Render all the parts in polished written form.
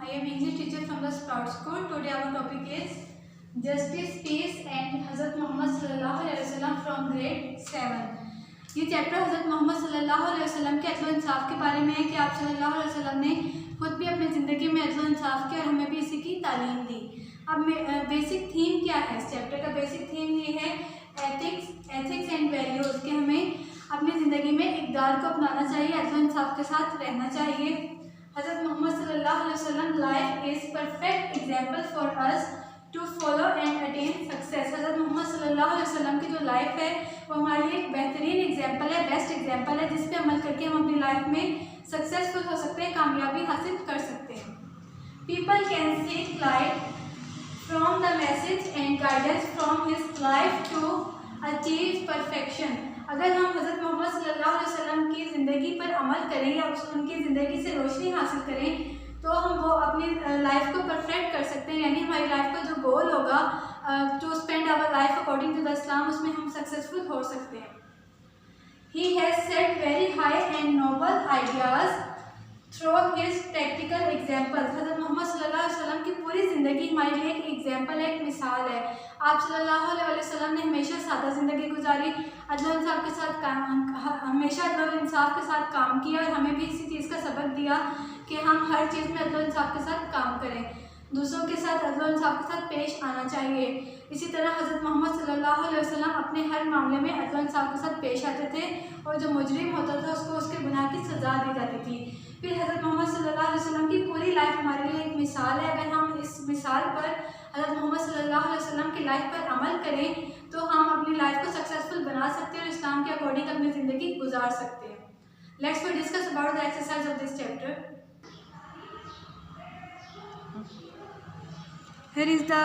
I am English teacher from the Sprout School. Today our topic is Justice, Peace and Hazrat Muhammad sallallahu alaihi wasallam from grade 7. ये chapter हज़रत Muhammad सल्लल्लाहु अलैहि वसल्लम के अदल इंसाफ के बारे में है कि आप सल्लल्लाहु अलैहि वसल्लम ने खुद भी अपनी ज़िंदगी में अदल इंसाफ किया और हमें भी इसी की तालीम दी। अब बेसिक थीम क्या है इस चैप्टर का? बेसिक थीम ये है एथिक्स एंड वैल्यूज़ कि हमें अपनी ज़िंदगी में इक़दार को अपनाना चाहिए, अदल इंसाफ के साथ रहना चाहिए। हज़रत मोहम्मद सल्लल्लाहु अलैहि वसल्लम life is perfect example for us to follow and attain success. हज़रत मोहम्मद सल्लल्लाहु अलैहि वसल्लम की जो लाइफ है वो हमारे लिए एक बेहतरीन एग्जाम्पल है, बेस्ट एग्जाम्पल है, जिस पे अमल करके हम अपनी लाइफ में सक्सेसफुल हो सकते हैं, कामयाबी हासिल कर सकते हैं। People can seek light from the message and guidance from his life to achieve perfection. अगर हम हज़रत मोहम्मद सल्लल्लाहु अलैहि वसल्लम की ज़िंदगी पर अमल करें या उनकी ज़िंदगी से रोशनी हासिल करें तो हम वो अपनी लाइफ को परफेक्ट कर सकते हैं, यानी हमारी लाइफ का जो गोल होगा to spend our life according to the Islam, उसमें हम सक्सेसफुल हो सकते हैं। He has set very high and noble ideas through his practical example. Hazrat Muhammad सल्लल्लाहु अलैहि वसल्लम की पूरी ज़िंदगी हमारे लिए एक एग्जाम्पल है, एक मिसाल है। आप सल्लल्लाहु अलैहि वसल्लम ने हमेशा सादा ज़िंदगी गुजारी, अदल इंसाफ के साथ हमेशा अदल इंसाफ के साथ काम किया और हमें भी इसी चीज़ का सबक दिया कि हम हर चीज़ में अदल इंसाफ के साथ काम करें, दूसरों के साथ अदल इंसाफ के साथ पेश आना चाहिए। इसी तरह हज़रत मोहम्मद सल्लल्लाहु अलैहि वसल्लम अपने हर मामले में अदल इंसाफ के साथ पेश आते थे और जो मुजरिम होता था उसको उसके गुनाह की सज़ा दी जाती थी। फिर हज़रत मोहम्मद सल्लल्लाहु अलैहि वसल्लम की पूरी लाइफ हमारे लिए एक मिसाल है। अगर हम इस मिसाल पर हज़रत मोहम्मद सल्लल्लाहु अलैहि वसल्लम की लाइफ पर अमल करें तो हम अपनी लाइफ को सक्सेसफुल बना सकते हैं और इस्लाम के अकॉर्डिंग अपनी ज़िंदगी गुजार सकते हैं। Let's we discuss about the exercise of this chapter. Here is the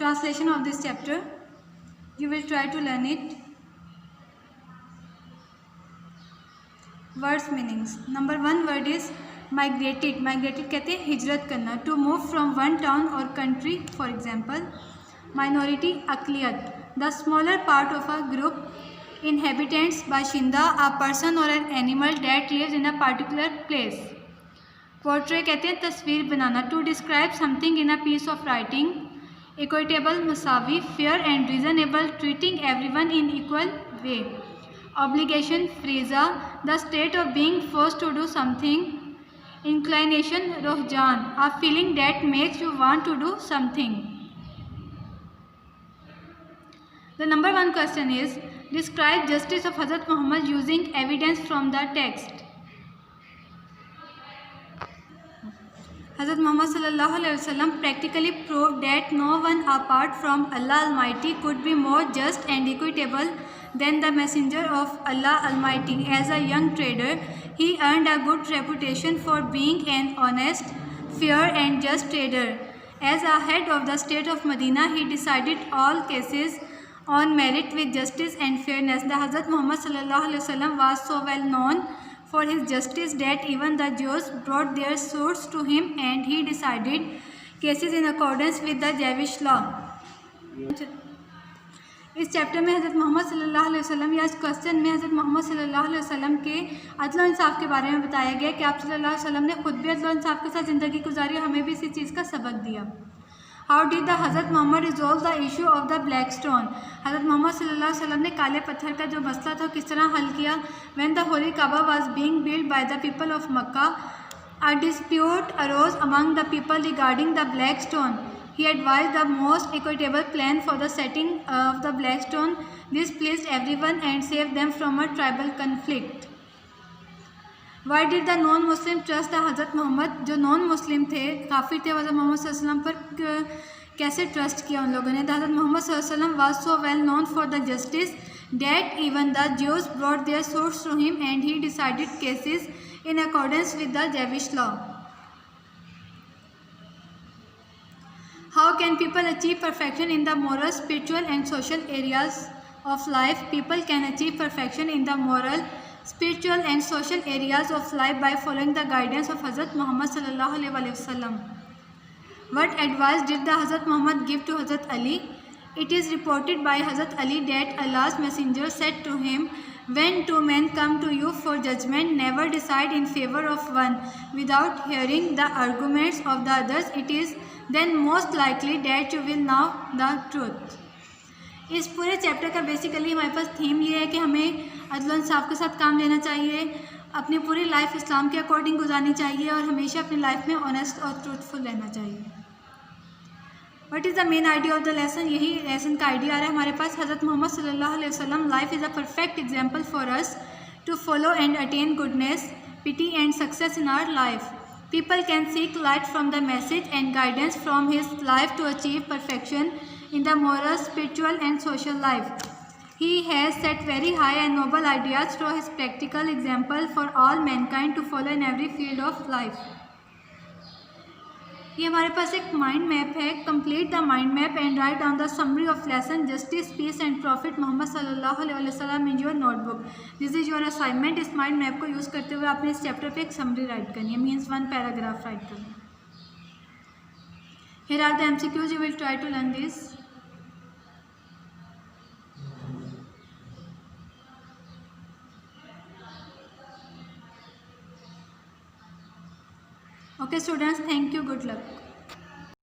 translation of this chapter. You will try to learn it. Words meanings. Number 1 word is migrated. Migrated कहते हैं हिजरत करना. To move from one town or country, for example. Minority अक़लियत. The smaller part of a group. Inhabitants बाशिंदा, a person or an animal that lives in a particular place. Portray कहते हैं तस्वीर बनाना। To describe something in a piece of writing. Equitable मसावी, fair and reasonable, treating everyone in equal way. Obligation फ्रीजा, the state of being forced to do something. Inclination रुहजान, a feeling that makes you want to do something. The number 1 question is describe justice of Hazrat Muhammad using evidence from the text. Hazrat Muhammad सल्लल्लाहु अलैहि वसल्लम practically proved that no one apart from Allah Almighty could be more just and equitable than the messenger of Allah Almighty. As a young trader, he earned a good reputation for being an honest, fair and just trader. As a head of the state of Medina, he decided all cases on merit with justice and fairness. The Hazrat Muhammad sallallahu alaihi wasallam was so well known for his justice that even the Jews brought their suits to him and he decided cases in accordance with the Jewish law. इस chapter में हज़रत Muhammad सल्लल्लाहु अलैहि वसल्लम या इस question में हज़रत मोहम्मद सल्लल्लाहु अलैहि वसल्लम के अदल इंसाफ के बारे में बताया गया कि आप सल्लल्लाहु अलैहि वसल्लम ने खुद भी अदल इंसाफ के साथ ज़िंदगी गुजारी और हमें भी इसी चीज़ का सबक दिया। हाउ डिड द हज़रत Muhammad resolve the issue of the black stone. हज़रत मोहम्मद सल्लल्लाहु अलैहि वसल्लम ने काले पत्थर का जो मसला था किस तरह हल किया। When the holy Kaaba was being built by the people of Mecca, a dispute arose among the people regarding the black stone. He advised the most equitable plan for the setting of the black stone. This pleased everyone and saved them from a tribal conflict. Why did the non-Muslim trust the Hazrat Muhammad? जो non Muslim थे, काफिर थे, हज़रत Muhammad सल्लल्लाहु अलैहि वसल्लम पर कैसे ट्रस्ट किया उन लोगों ने? The Hazrat Muhammad सल्लल्लाहु अलैहि वसल्लम was so well known for the justice that even the Jews brought their suits to him and he decided cases in accordance with the Jewish law. How can people achieve perfection in the moral, spiritual and social areas of life? People can achieve perfection in the moral, spiritual and social areas of life by following the guidance of Hazrat Muhammad sallallahu alaihi wasallam. What advice did the Hazrat Muhammad give to Hazrat Ali? It is reported by Hazrat Ali that Allah's messenger said to him, When two men come to you for judgment, never decide in favor of one without hearing the arguments of the others. It is then most likely that you will know the truth. इस पूरे chapter का basically हमारे पास theme ये है कि हमें अदल इंसाफ के साथ काम लेना चाहिए, अपनी पूरी लाइफ इस्लाम के अकॉर्डिंग गुजारनी चाहिए और हमेशा अपनी लाइफ में ऑनेस्ट और ट्रूथफुल रहना चाहिए. What is the main idea of the lesson? यही लेसन का आइडिया आ रहा है हमारे पास. हज़रत मोहम्मद सल्लल्लाहु अलैहि वसल्लम life is a perfect example for us to follow and attain goodness, piety and success in our life. People can seek light from the message and guidance from his life to achieve perfection in the moral, spiritual and social life. He has set very high and noble ideas through his practical example for all mankind to follow in every field of life. ये हमारे पास एक mind map है. Complete the mind map and write down the summary of lesson justice, peace and prophet Mohammad सल्लल्लाहु अलैहि वसल्लम in your notebook. This is your assignment. इस mind map को यूज़ करते हुए आपने इस चैप्टर पे एक समरी राइट करनी है, मीन्स 1 पैराग्राफ राइट करना. Here are the MCQs. You will try to learn this. Okay students, thank you, good luck.